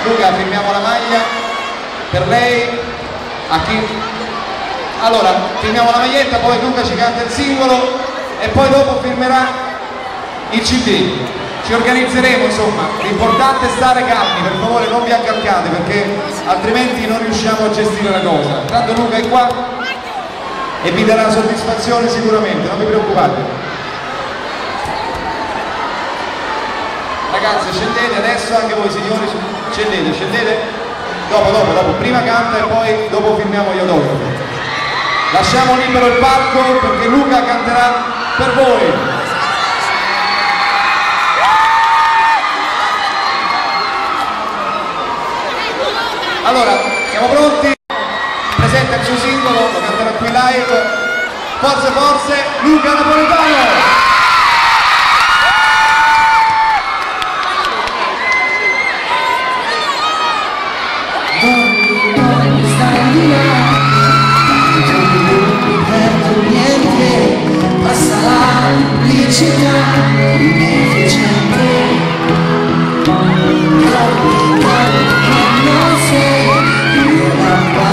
Luca, firmiamo la maglia per lei. A chi? Allora, firmiamo la maglietta, poi Luca ci canta il singolo e poi dopo firmerà il CD. Ci organizzeremo, insomma, l'importante è stare calmi, per favore non vi accalcate perché altrimenti non riusciamo a gestire la cosa. Tanto Luca è qua e vi darà soddisfazione sicuramente, non vi preoccupate. Ragazzi, scendete adesso, anche voi signori, scendete, dopo, prima canta e poi dopo firmiamo gli autografi. Lasciamo libero il palco perché Luca canterà per voi. Allora, siamo pronti? Presenta il suo singolo, lo canterà qui live. Forse, Luca Napoletano! Passa la pubblicità inefficiente,